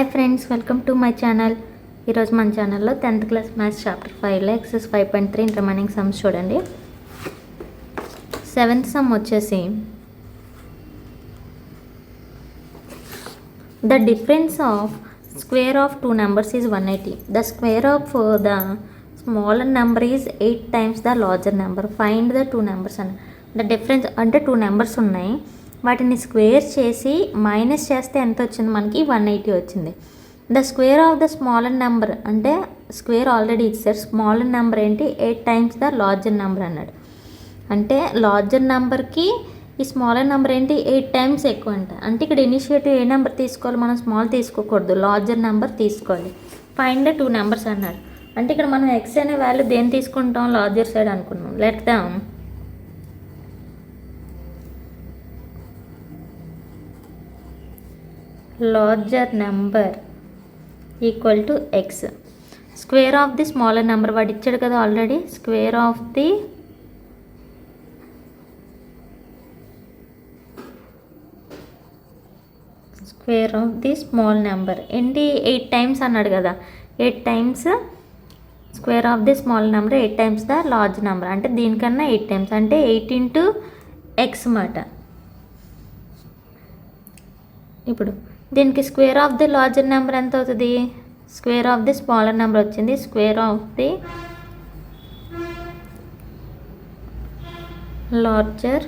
Hi friends, welcome to my channel. ఈరోజు మన ఛానల్లో 10th క్లాస్ మ్యాథ్స్ చాప్టర్ 5లో ఎక్సర్సైజ్ 5.3 రిమైనింగ్ సమ్స్ చూడండి. 7th సమ్ వచ్చేసి the difference of square of two numbers is 180. The square of the smaller number is 8 times the larger number. Find the two numbers అని. The difference అంటే two numbers ఉన్నాయి, వాటిని square చేసి minus చేస్తే ఎంత వచ్చింది? మనకి 180 వచ్చింది. The square of the smaller number అంటే స్క్వేర్ ఆల్రెడీ ఇచ్చారు. స్మాలర్ నెంబర్ ఏంటి? 8 times ద లార్జర్ నెంబర్ అన్నాడు. అంటే లార్జర్ నెంబర్కి ఈ స్మాలర్ నెంబర్ ఏంటి? 8 times ఎక్కువ అంట. అంటే ఇక్కడ ఇనిషియేటివ్ ఏ నెంబర్ తీసుకోవాలి? మనం స్మాల్ తీసుకోకూడదు, లార్జర్ నెంబర్ తీసుకోవాలి. ఫైండ్ ద టూ నెంబర్స్ అన్నాడు. అంటే ఇక్కడ మనం ఎక్స్ అనే వాల్యూ దేని తీసుకుంటాం? లార్జర్ సైడ్ అనుకున్నాం. Let the larger number equal to X. Square of the smaller number వాడు ఇచ్చాడు కదా already. Square of the small number ఏంటి? 8 times అన్నాడు కదా. 8 times square of the small number 8 times the large number. అంటే దీనికన్నా 8 times అంటే 8 into x మాట. ఇప్పుడు దీనికి square of the larger number ఎంత అవుతుంది? Square of the smaller number వచ్చింది. Square of the larger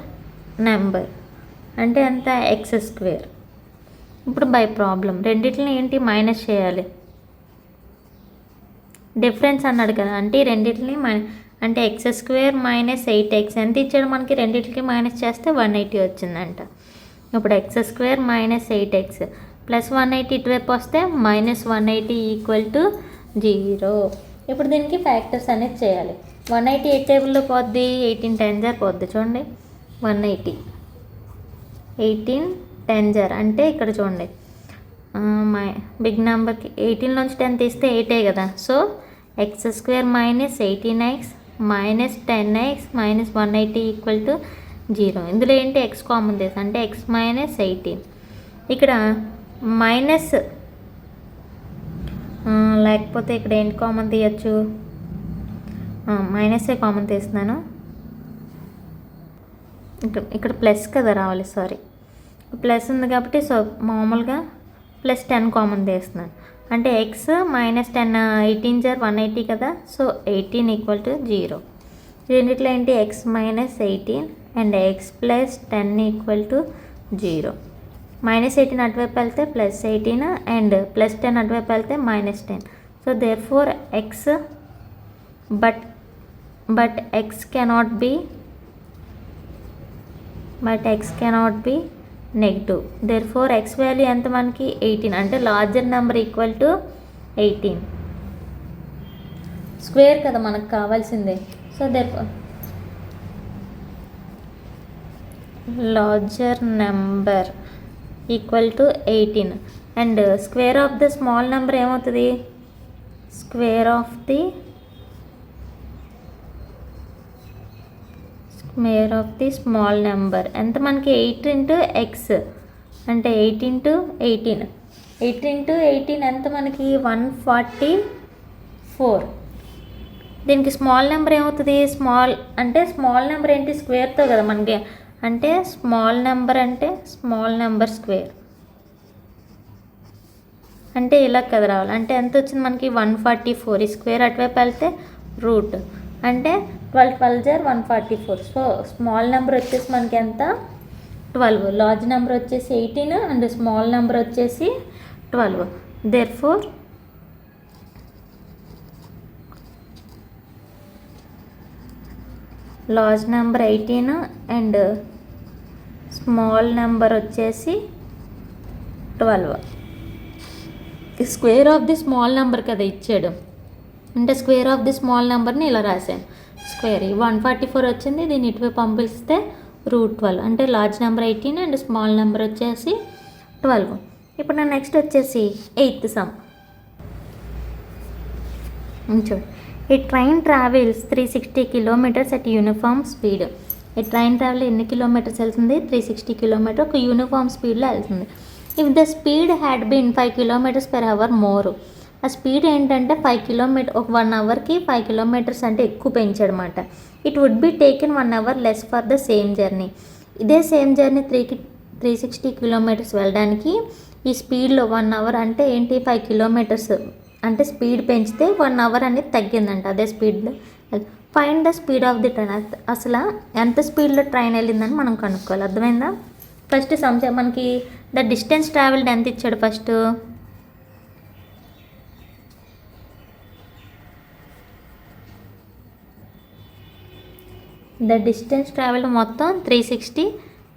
number అంటే ఎంత? X square. ఇప్పుడు బై ప్రాబ్లం రెండింటిని ఏంటి? మైనస్ చేయాలి. డిఫరెన్స్ అన్నాడు కదా, అంటే ఈ రెండింటిని అంటే ఎక్స్ స్క్వేర్ మైనస్ 8x ఎంత ఇచ్చాడు మనకి? రెండింటికి మైనస్ చేస్తే 180 వచ్చిందంట. ఇప్పుడు X square minus 8x plus 180 ఇటువైపు వస్తే మైనస్ 180 ఈక్వల్ టు 0. ఇప్పుడు దీనికి ఫ్యాక్టర్స్ అనేది చేయాలి. 180 8 టేబుల్లో పోద్ది, 18 10 పోద్ది. చూడండి 180 18 10 అంటే ఇక్కడ చూడండి బిగ్ నెంబర్కి 18 నుంచి 10 తీస్తే 8 కదా. So X square minus 18x minus 10x minus 180 equal to 0. ఇందులో ఏంటి? ఎక్స్ కామన్ తీసి అంటే ఎక్స్ మైనస్ 18. ఇక్కడ మైనస్ లేకపోతే ఇక్కడ ఏంటి కామన్ తీయచ్చు? మైనసే కామన్ తీస్తున్నాను. ఇక్కడ ప్లస్ కదా రావాలి, సారీ ప్లస్ ఉంది కాబట్టి సో మామూలుగా ప్లస్ 10 కామన్ తీస్తున్నాను. అంటే ఎక్స్ మైనస్ 10 18 180 కదా. So 18 equal to 0. రెండిట్లో ఏంటి? X minus 18 and X plus 10 equal to 0. Minus 18 అటువైపు వెళ్తే ప్లస్ 18 అండ్ ప్లస్ 10 అటువైపు వెళ్తే minus 10. So therefore x but x cannot be negative. Therefore x value ఎంత మనకి? 18. అంటే larger number equal to 18. Square కదా మనకు కావాల్సిందే. So therefore larger number equal to 18 and square of the small number ఏమవుతుంది? Square of the small number ఎంత మనకి? 8 into x అంటే 8 into 18. 8 into 18 ఎంత మనకి? 144. దీనికి స్మాల్ నెంబర్ ఏమవుతుంది? స్మాల్ నెంబర్ ఏంటి? స్క్వేర్తో కదా మనకి. అంటే స్మాల్ నెంబర్ స్క్వేర్ అంటే ఇలా కదా రావాలి. అంటే ఎంత వచ్చింది మనకి? 144. ఈ స్క్వేర్ అటువైపు వెళ్తే రూట్ అంటే 12 12 144. సో స్మాల్ నెంబర్ వచ్చేసి మనకి ఎంత? 12. లార్జ్ నెంబర్ వచ్చేసి 18 అండ్ స్మాల్ నెంబర్ వచ్చేసి 12. Therefore large number 18 and small number వచ్చేసి 12. Square of the small number కదా ఇచ్చాడు. అంటే స్క్వేర్ ఆఫ్ ది స్మాల్ నెంబర్ని ఇలా రాశాను. స్క్వేర్ 144 వచ్చింది. దీన్ని ఇటువైపు పంపిస్తే రూట్ 12. అంటే large number 18 and small number వచ్చేసి 12. ఇప్పుడు నా నెక్స్ట్ వచ్చేసి 8th సమ్ చూడు. A train travels 360 kilometers at uniform speed. ఈ ట్రైన్ ట్రావెల్ ఎన్ని కిలోమీటర్స్ వెళ్తుంది? 360 kilometers ఒక యూనిఫామ్ స్పీడ్లో వెళ్తుంది. If the speed had been 5 km/h more, ఆ స్పీడ్ ఏంటంటే 5 కిలోమీటర్, ఒక 1 అవర్కి 5 కిలోమీటర్స్ అంటే ఎక్కువ పెంచాడనమాట. It would be taken 1 hour less for the same journey. ఇదే సేమ్ జర్నీ 360 కిలోమీటర్స్ వెళ్ళడానికి ఈ స్పీడ్లో 1 అవర్ అంటే ఏంటి 5 కిలోమీటర్స్ అంటే స్పీడ్ పెంచితే 1 అవర్ అనేది తగ్గిందంట. అదే స్పీడ్లో find the speed of the train. అసలు ఎంత స్పీడ్లో ట్రైన్ వెళ్ళిందని మనం కనుక్కోవాలి. అర్థమైందా? ఫస్ట్ మనకి ద డిస్టెన్స్ ట్రావెల్డ్ ఎంత ఇచ్చాడు ఫస్ట్, ద డిస్టెన్స్ ట్రావెల్డ్ మొత్తం 360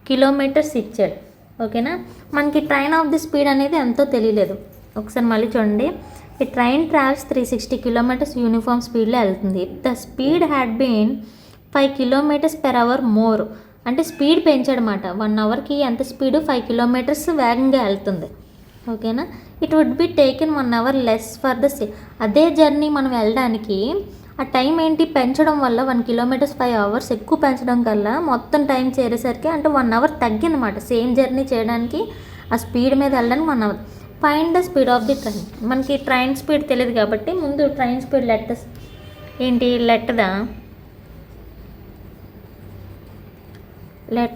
కిలోమీటర్స్ ఇచ్చాడు. ఓకేనా? మనకి ట్రైన్ ఆఫ్ ది స్పీడ్ అనేది ఎంతో తెలియలేదు. ఒకసారి మళ్ళీ చూడండి. ఈ ట్రైన్ ట్రావెల్స్ 360 కిలోమీటర్స్ యూనిఫామ్ స్పీడ్లో వెళ్తుంది. The speed had been 5 km/h more, అంటే స్పీడ్ పెంచాడనమాట. 1 అవర్కి ఎంత స్పీడు 5 కిలోమీటర్స్ వేగంగా వెళ్తుంది. ఓకేనా? It would be taken 1 hour less for the అదే జర్నీ మనం వెళ్ళడానికి ఆ టైం ఏంటి పెంచడం వల్ల 1 km 5 hours ఎక్కువ పెంచడం కల్లా మొత్తం టైం చేరేసరికి అంటే 1 అవర్ తగ్గిందన్నమాట. సేమ్ జర్నీ చేయడానికి ఆ స్పీడ్ మీద వెళ్ళడానికి 1 hour. Find the speed of the train. మనకి ట్రైన్ స్పీడ్ తెలియదు కాబట్టి ముందు train speed let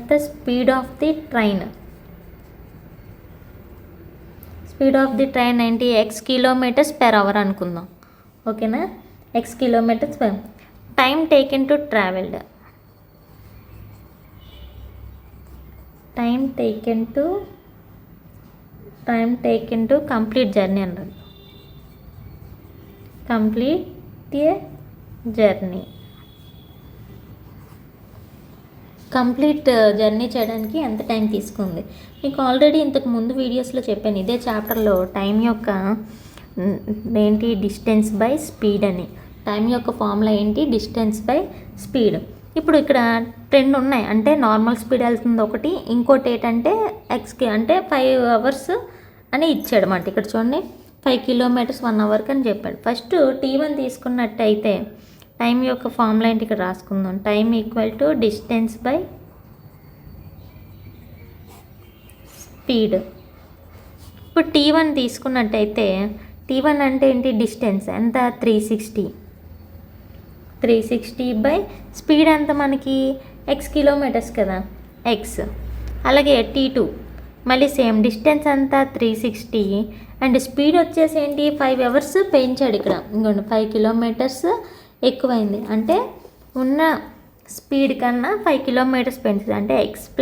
the speed of the train. Speed of the train ఏంటి x km/h అనుకుందాం. ఓకేనా? x kilometers per time taken to traveled, time taken to complete journey అన్నారు. complete a journey, complete journey చేయడానికి ఎంత time తీసుకుంది మీకు already ఇంతకు ముందు వీడియోస్లో చెప్పాను. ఇదే చాప్టర్లో టైం యొక్క ఏంటి డిస్టెన్స్ బై స్పీడ్ అని. టైం యొక్క ఫార్ములా ఏంటి డిస్టెన్స్ బై స్పీడ్. ఇప్పుడు ఇక్కడ 2 ఉన్నాయి. అంటే నార్మల్ స్పీడ్ వెళ్తుంది ఒకటి, ఇంకోటి ఏంటంటే ఎక్స్కి అంటే 5 hours అని ఇచ్చాడు అన్నమాట. ఇక్కడ చూడండి 5 kilometers 1 hour అని చెప్పాడు. ఫస్ట్ T1 తీసుకున్నట్టయితే టైం యొక్క ఫార్ములా ఏంటి ఇక్కడ రాసుకుందాం. Time equal to distance by speed. ఇప్పుడు T1 తీసుకున్నట్టయితే T1 అంటే ఏంటి డిస్టెన్స్ ఎంత 360 బై స్పీడ్ ఎంత మనకి x కిలోమీటర్స్ కదా x. అలాగే T2 మళ్ళీ సేమ్ డిస్టెన్స్ ఎంత 360 అండ్ స్పీడ్ వచ్చేసి ఏంటి 5 hours పెంచాడు ఇక్కడ. ఇంకోండి 5 kilometers ఎక్కువైంది అంటే ఉన్న స్పీడ్ కన్నా 5 kilometers పెంచింది అంటే x +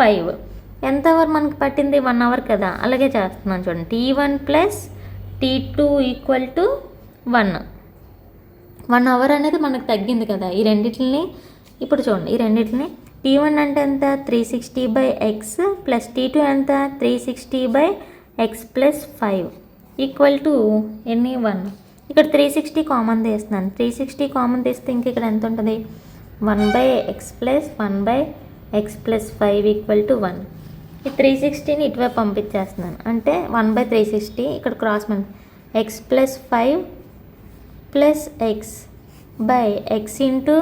5 ఎంత అవర్ మనకి పట్టింది 1 hour కదా. అలాగే చేస్తున్నాను చూడండి. T1 + T2 equal to 1 hour అనేది మనకు తగ్గింది కదా. ఈ రెండింటిని ఇప్పుడు చూడండి. ఈ రెండింటిని T1 అంటే ఎంత 360 బై ఎక్స్ ప్లస్ T2 ఎంత 360 by X plus 5 equal to ఎన్ని 1. ఇక్కడ 360 కామన్ తీస్తున్నాను. 360 కామన్ తీస్తే ఇంక ఇక్కడ ఎంత ఉంటుంది 1/x plus 1/x plus 5 equal to 1. ఈ 360ని ఇటువైపు పంపించేస్తున్నాను. అంటే 1/360 ఇక్కడ cross X plus 5 plus X by X into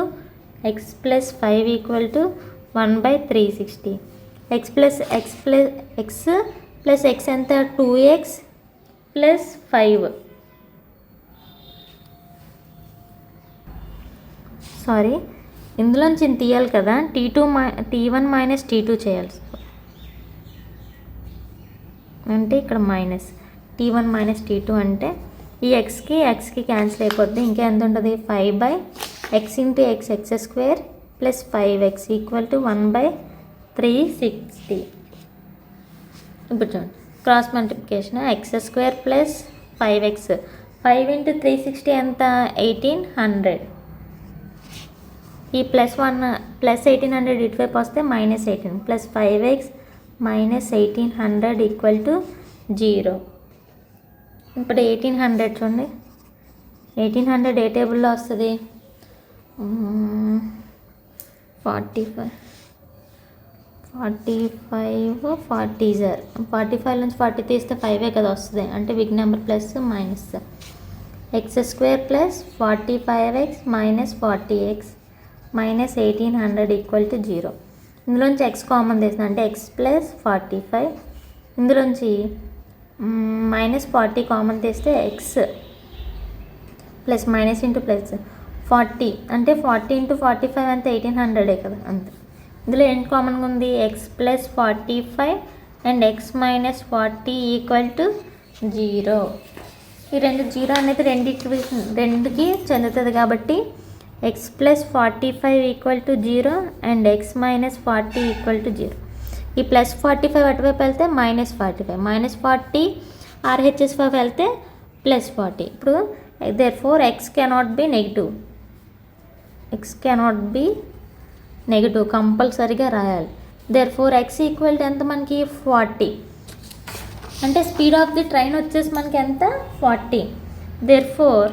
X plus 5 equal to 1/360. X plus X ఎంత 2x ప్లస్ 5 సారీ ఇందులోంచి తీయాలి కదా. T1 మైనస్ T2 చేయాలి అంటే ఇక్కడ మైనస్ T1 మైనస్ T2 అంటే ఈ ఎక్స్కి క్యాన్సిల్ అయిపోద్ది. ఇంకా ఎంత ఉంటుంది 5/x into X square plus 5x equal to 1/360. ఇప్పుడు చూడండి cross multiplication X square plus 5x 5 into 360 ఎంత 1800. ఈ ప్లస్ 1800 ఇటువైపు వస్తే -18 plus 5x minus 1800 equal to 0. ఇప్పుడు 1800 చూడండి. 1800 ఏ టేబుల్లో వస్తుంది 45 నుంచి 40 తీస్తే 5 కదా వస్తుంది. అంటే big number plus minus X square plus 45x minus 40x minus 1800 equal to 0. ఇందులోంచి ఎక్స్ కామన్ తీసిన అంటే ఎక్స్ ప్లస్ 45 ఇందులోంచి -40 కామన్ తీస్తే X plus minus into plus 40 అంటే 40 × 45 అంతే 1800 కదా అంతే. ఇందులో ఏంటి కామన్గా ఉంది X plus 45 and X minus 40 equal to 0. ఈ రెండు 0 అనేది రెండుకి చెందుతుంది కాబట్టి X plus 45 equal to 0 and X minus 40 equal to 0. ఈ ప్లస్ 45 అటువైపు వెళ్తే -40 RHS వైపు వెళ్తే +40. ఇప్పుడు therefore x cannot be negative కంపల్సరీగా రాయాలి. therefore x ఈక్వల్ టు ఎంత మనకి 40 అంటే స్పీడ్ ఆఫ్ ది ట్రైన్ వచ్చేసి మనకి ఎంత 40. therefore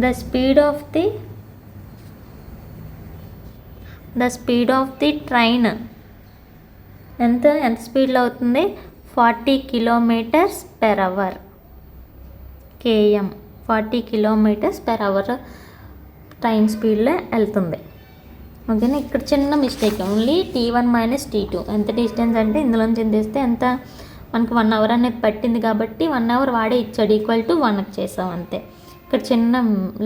the speed of the train ఎంత స్పీడ్లో అవుతుంది 40 km/h km 40 km/h ట్రైన్ స్పీడ్లో వెళ్తుంది. ఓకేనా. ఇక్కడ చిన్న మిస్టేక్ ఓన్లీ T1 - T2 ఎంత డిస్టెన్స్ అంటే ఇందులో చిందిస్తే ఎంత మనకి 1 అవర్ అనేది పట్టింది కాబట్టి 1 అవర్ వాడే ఇచ్చాడు ఈక్వల్ టు 1కి చేసాం అంతే. ఇక్కడ చిన్న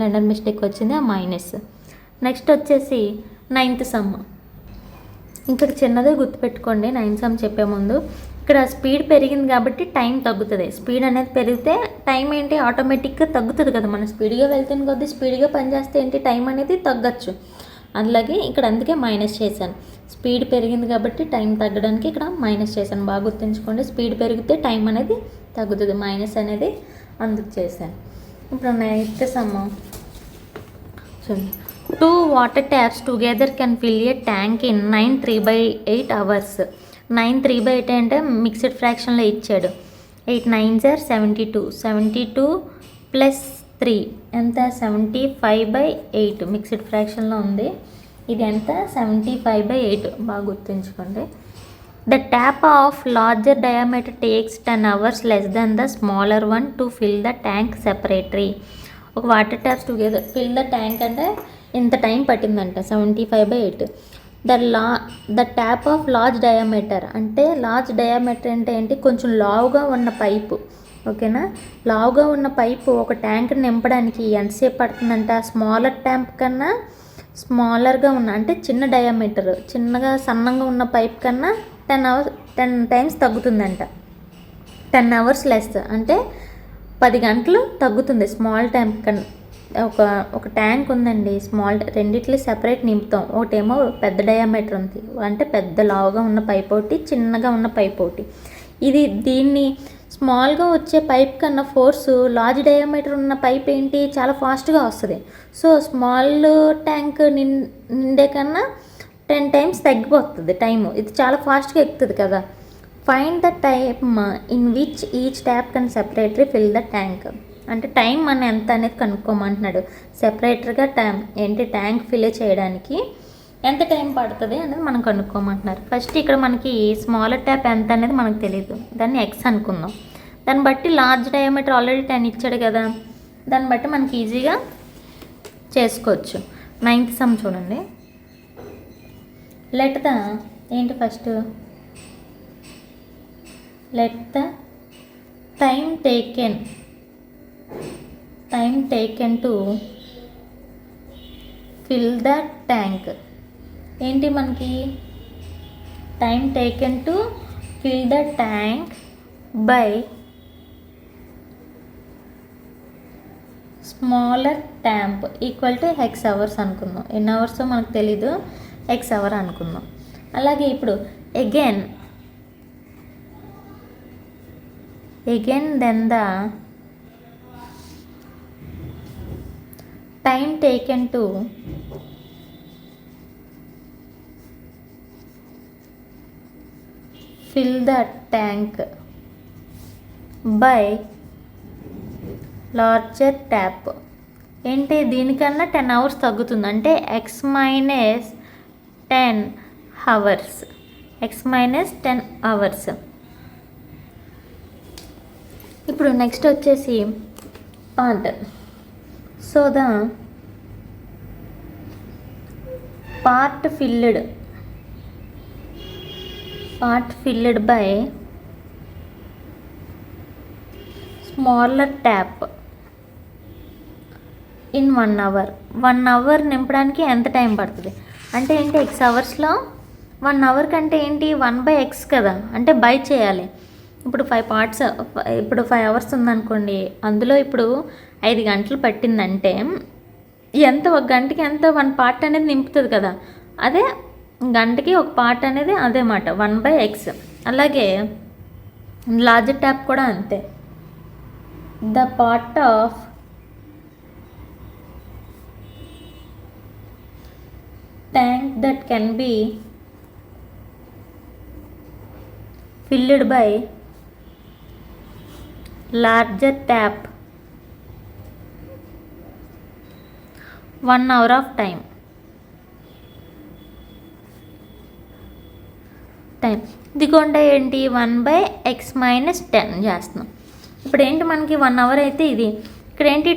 లెండర్ మిస్టేక్ వచ్చింది ఆ మైనస్. నెక్స్ట్ వచ్చేసి 9th సమ్. ఇక్కడ చిన్నదే గుర్తుపెట్టుకోండి 9th సమ్ చెప్పే ముందు. ఇక్కడ స్పీడ్ పెరిగింది కాబట్టి టైం తగ్గుతుంది. స్పీడ్ అనేది పెరిగితే టైం ఏంటి ఆటోమేటిక్గా తగ్గుతుంది కదా. మనం స్పీడ్గా వెళ్తున్న కొద్దీ స్పీడ్గా పనిచేస్తే ఏంటి టైం అనేది తగ్గచ్చు. అలాగే ఇక్కడ అందుకే మైనస్ చేశాను. స్పీడ్ పెరిగింది కాబట్టి టైం తగ్గడానికి ఇక్కడ మైనస్ చేశాను. బాగా గుర్తుంచుకోండి. స్పీడ్ పెరిగితే టైం అనేది తగ్గుతుంది. మైనస్ అనేది అందుకు చేశాను. ఇప్పుడు 9th సమ్ చూడండి. 2 water taps together can fill A tank in 9 3/8 hours. 9 3/8 అంటే మిక్స్డ్ ఫ్రాక్షన్లో ఇచ్చాడు. 8 9s are 72 ప్లస్ 3 ఎంత 75/8 మిక్స్డ్ ఫ్రాక్షన్లో ఉంది. ఇది ఎంత 75/8 బాగా గుర్తుంచుకోండి. The tap of larger diameter takes 10 hours less than the smaller one to fill the tank separately. ఒక water taps together fill the tank అంటే ఇంత టైం పట్టిందంట 75/8. The tap of large diameter అంటే లార్జ్ డయామీటర్ అంటే ఏంటి కొంచెం లావుగా ఉన్న పైపు. ఓకేనా. లావుగా ఉన్న పైపు ఒక ట్యాంక్ నింపడానికి ఎంతసేపు పడుతుందంట స్మాలర్ ట్యాంక్ కన్నా స్మాలర్గా ఉన్న అంటే చిన్న డయామీటర్ చిన్నగా సన్నంగా ఉన్న పైప్ కన్నా 10 times తగ్గుతుందంట. 10 hours లెస్ అంటే 10 గంటలు తగ్గుతుంది స్మాల్ ట్యాంక్ కన్నా. ఒక ట్యాంక్ ఉందండి స్మాల్ రెండిట్లు సెపరేట్ నింపుతాం. ఒకటేమో పెద్ద డయామీటర్ ఉంది అంటే పెద్ద లావుగా ఉన్న పైప్ ఒకటి చిన్నగా ఉన్న పైప్ ఒకటి. దీన్ని స్మాల్గా వచ్చే పైప్ కన్నా ఫోర్సు లార్జ్ డయామీటర్ ఉన్న పైప్ ఏంటి చాలా ఫాస్ట్గా వస్తుంది. సో స్మాల్ ట్యాంక్ నిండే కన్నా 10 times తగ్గిపోతుంది టైము. ఇది చాలా ఫాస్ట్గా ఎక్కుతుంది కదా. Find the time in which each tap can separately fill the tank అంటే టైం మన ఎంత అనేది కనుక్కోమంటున్నాడు. సెపరేటర్గా ట్యాంక్ ఫిల్ చేయడానికి ఎంత టైం పడుతుంది అనేది మనం కనుక్కోమంటున్నారు. ఫస్ట్ ఇక్కడ మనకి స్మాలర్ ట్యాప్ ఎంత అనేది మనకు తెలియదు. దాన్ని ఎక్స్ అనుకుందాం. దాన్ని బట్టి లార్జ్ డయామీటర్ ఆల్రెడీ 10 ఇచ్చాడు కదా. దాన్ని బట్టి మనకి ఈజీగా చేసుకోవచ్చు. 9th సమ్ చూడండి. లెట్ ద ఏంటి first let the time taken to fill the tank. ఏంటి మనకి time taken to fill the tank by smaller tank equal to x hours అనుకుందాం. ఎన్ని అవర్స్ మనకు తెలీదు ఎక్స్ అవర్ అనుకుందాం. అలాగే ఇప్పుడు again then the time taken to fill the tank by larger tap ఏంటి దీనికన్నా 10 hours తగ్గుతుంది అంటే x minus 10 hours. ఇప్పుడు నెక్స్ట్ వచ్చేసి part. So the part part filled by smaller tap in 1 hour. 1 hour నింపడానికి ఎంత టైం పడుతుంది అంటే ఏంటి ఎక్స్ అవర్స్లో 1 అవర్ కంటే ఏంటి 1/x కదా, అంటే బై చేయాలి. ఇప్పుడు 5 పార్ట్స్, ఇప్పుడు 5 అవర్స్ ఉందనుకోండి, అందులో ఇప్పుడు 5 గంటలు పట్టిందంటే ఎంత, ఒక గంటకి ఎంత 1 పార్ట్ అనేది నింపుతుంది కదా, అదే గంటకి ఒక పార్ట్ అనేది అదే మాట 1/x. అలాగే లార్జర్ ట్యాప్ కూడా అంతే. The part of tank that can be filled by larger tap 1 hour of time ఇదిగోండి ఏంటి 1/x - 10 చేస్తున్నాం. ఇప్పుడు ఏంటి మనకి 1 అవర్ అయితే ఇది, ఇక్కడ ఏంటి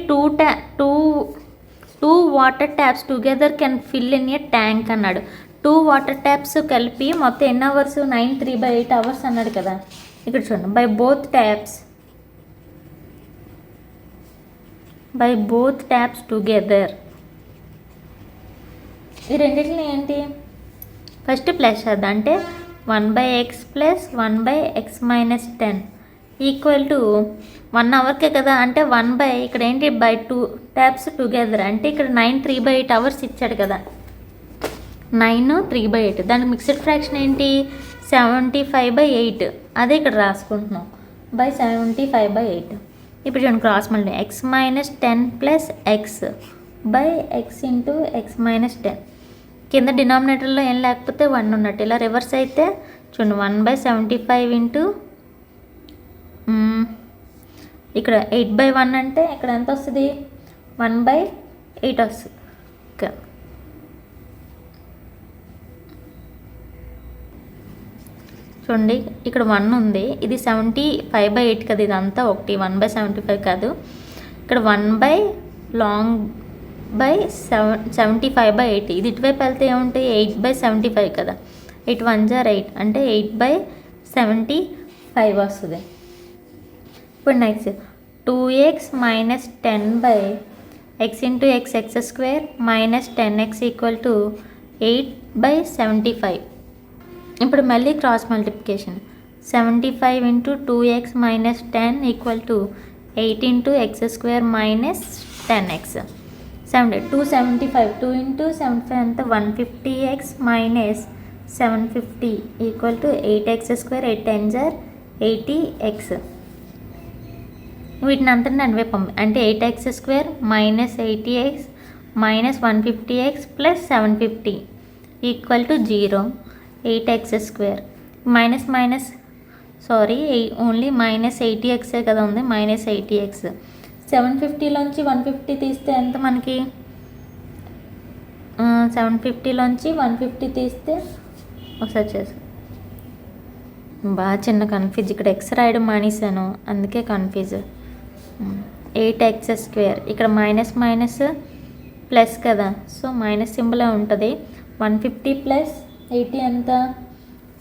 two water taps together can fill in a tank అన్నాడు. 2 వాటర్ ట్యాప్స్ కలిపి మొత్తం ఎన్ని అవర్స్, 9 3/8 అవర్స్ అన్నాడు కదా. ఇక్కడ చూడండి, బై బోత్ ట్యాప్స్ టుగెదర్. ఈ రెండింటిని ఏంటి ఫస్ట్ ప్లస్ చేద్దాం, అంటే 1/x + 1/x - 10 ఈక్వల్ టు 1 అవర్కే కదా, అంటే ఇక్కడ ఏంటి బై 2 ట్యాప్స్ టుగెదర్, అంటే ఇక్కడ 9 3/8 అవర్స్ ఇచ్చాడు కదా, 9 3/8. దానికి మిక్స్డ్ ఫ్రాక్షన్ ఏంటి 75/8, అదే ఇక్కడ రాసుకుంటున్నాం బై 75/8. ఇప్పుడు చూడండి క్రాస్ మళ్ళీ x - 10 + x by x into x - 10. కింద డినామినేటర్లో ఏం లేకపోతే 1 ఉన్నట్టు, ఇలా రివర్స్ అయితే చూడండి 1/75 ఇంటూ ఇక్కడ 8/1 అంటే ఇక్కడ ఎంత వస్తుంది 1/8 వస్తుంది. ఓకే, చూడండి ఇక్కడ 1 ఉంది, ఇది 75/8 కదా, ఇదంతా ఒకటి 1/75 కాదు. ఇక్కడ 1/75/8, ఇది ఇటువైపు వెళ్తే ఏముంటాయి 8/75 కదా, 8 1 = 8 అంటే 8/75 వస్తుంది. ఇప్పుడు next 2x - 10/x into x x² - 10x equal to 8/75. ఇప్పుడు మళ్ళీ cross multiplication 75 into 2x - 10 equal to 8 into x² - 10x. 275 2 into 75 అంతా 150x - 750 equal to 8x². 8 10 = 80x. వీటిని అంతా అటువైపు అంటే 8x² - 80x - 150x + 750 equal to 0. 8x² only -80x కదా ఉంది, -80x. 750లోంచి 150 తీస్తే ఎంత మనకి, 750లోంచి 150 తీస్తే ఒకసారి చేసి బాగా చిన్న కన్ఫ్యూజ్, ఇక్కడ ఎక్స్ రాయడం మానేసాను అందుకే కన్ఫ్యూజ్. 8x² ఇక్కడ మైనస్ ప్లస్ కదా, సో మైనస్ సింబలే ఉంటుంది. 150 + 80 ఎంత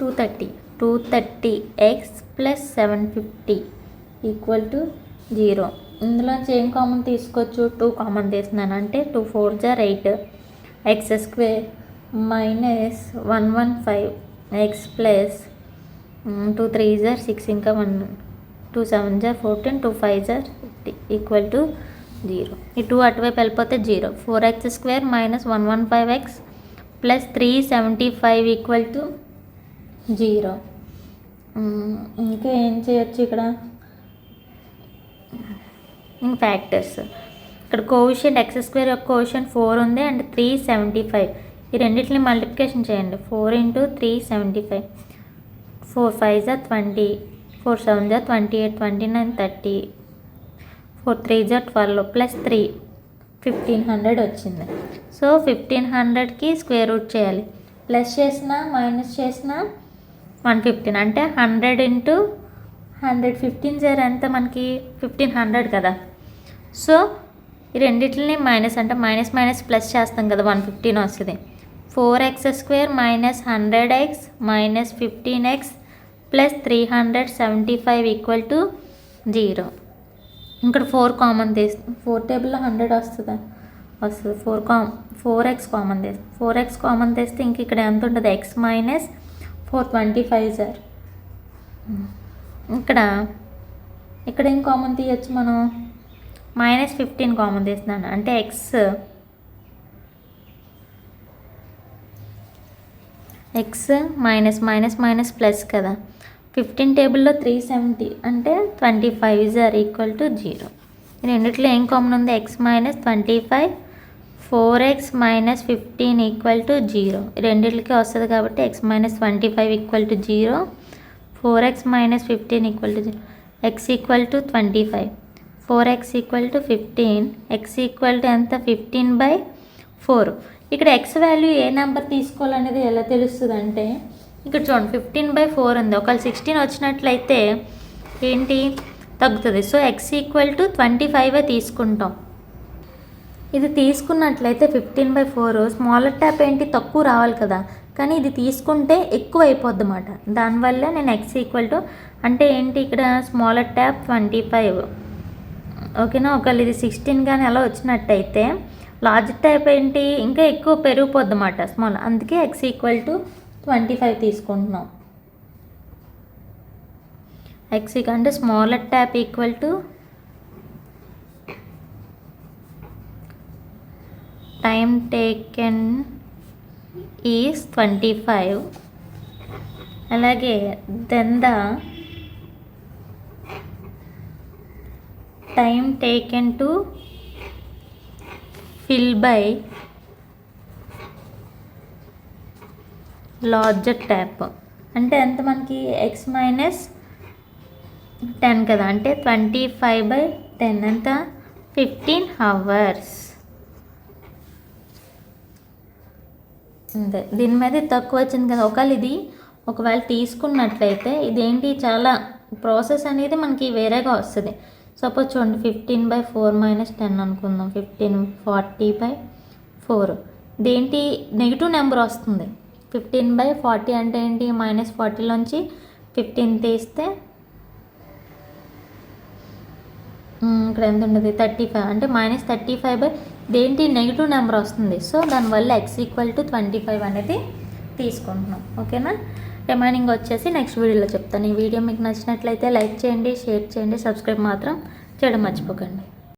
230. 230x + 750 equal to 0. ఇందులోంచి ఏం కామన్ తీసుకోవచ్చు, 2 కామన్ తీస్తున్నాను అంటే 2 4 = 8 x² - 115x + 2 3 = 6 ఇంకా 1 2 7 = 14 2 5 = 50 ఈక్వల్ టు 0. ఈ 2 అటువైపు వెళ్ళిపోతే 0. 4x² - 115x + 375 equal to 0. ఇంకా ఏం చేయొచ్చు ఇక్కడ ఫ్యాక్టర్స్. ఇక్కడ కోఎఫిషియంట్ x² యొక్క కోఎఫిషియంట్ 4 ఉంది అండ్ 375. ఈ రెండింటిని మల్టిప్లికేషన్ చేయండి. 4 × 375 4 5 = 20 4 7 = 28 29 30 4 3 = 12 + 3 1500 వచ్చింది. సో 1500కి స్క్వేర్ రూట్ చేయాలి. ప్లస్ చేసినా మైనస్ చేసినా 115 అంటే 100 × 100 15 0 ఎంత మనకి 1500 కదా. సో ఈ రెండింటిని మైనస్ అంటే మైనస్ ప్లస్ చేస్తాం కదా 115 వస్తుంది. 4x² - 100x - 15x plus 375 equal to 0. ఇక్కడ 4 కామన్ తీస్తే 4 టేబుల్లో 100 వస్తుంది 4x కామన్ తీస్తే 4x కామన్ తీస్తే ఇంక ఇక్కడ ఎంత ఉంటుంది x మైనస్ 425 సార్. ఇక్కడ ఏం కామన్ తీయచ్చు మనం, -15 కామన్ తీస్తున్నాను అంటే x మైనస్ ప్లస్ కదా. 15 టేబుల్లో 370 అంటే 25 సార్ ఈక్వల్ టు 0. రెండిట్లో ఏం కామన్ ఉంది, x minus 25 4x minus 15 equal to 0. రెండిట్లకి వస్తుంది కాబట్టి x minus 25 equal to 0, 4x minus 15 equal to 0, x equal to 25, 4x equal to 15, x equal to ఎంత 15/4. ఇక్కడ x వాల్యూ ఏ నెంబర్ తీసుకోవాలనేది ఎలా తెలుస్తుంది అంటే ఇక్కడ చూడండి 15/4 ఉంది. ఒకవేళ 16 వచ్చినట్లయితే ఏంటి తగ్గుతుంది. సో x ఈక్వల్ టు 25 తీసుకుంటాం. ఇది తీసుకున్నట్లయితే 15/4 స్మాలర్ ట్యాప్ ఏంటి తక్కువ రావాలి కదా, కానీ ఇది తీసుకుంటే ఎక్కువ అయిపోద్ది అన్నమాట. దానివల్ల నేను x ఈక్వల్ టు అంటే ఏంటి ఇక్కడ స్మాలర్ ట్యాప్ 25 ఓకేనా. ఒకవేళ ఇది 16 కానీ అలా వచ్చినట్టయితే లార్జ్ ట్యాప్ ఏంటి ఇంకా ఎక్కువ పెరిగిపోద్ది అన్నమాట స్మాల్, అందుకే x ఈక్వల్ టు 25 తీసుకుంటున్నాం. x అంటే smaller tap equal to time taken is 25. అలాగే then the time taken to fill by larger tap అంటే ఎంత మనకి x మైనస్ 10 కదా, అంటే 25/10 ఎంత 15 అవర్స్. అంతే, దీని మీద తక్కువ వచ్చింది కదా. ఒకవేళ తీసుకున్నట్లయితే ఇదేంటి చాలా ప్రాసెస్ అనేది మనకి వేరేగా వస్తుంది. సపోజ్ చూడండి 15/4 మైనస్ 10 అనుకుందాం, 1540/4. ఇదేంటి నెగిటివ్ నెంబర్ వస్తుంది. 15/40 అంటే ఏంటి -40లోంచి 15 తీస్తే ఇక్కడ ఎంత ఉంటుంది 35 అంటే -35 దేంటి నెగిటివ్ నెంబర్ వస్తుంది. సో దానివల్ల x ఈక్వల్ టు 25 అనేది తీసుకుంటున్నాం. ఓకేనా. రిమైనింగ్ వచ్చేసి నెక్స్ట్ వీడియోలో చెప్తాను. ఈ వీడియో మీకు నచ్చినట్లయితే లైక్ చేయండి, షేర్ చేయండి, సబ్స్క్రైబ్ మాత్రం చేయడం మర్చిపోకండి.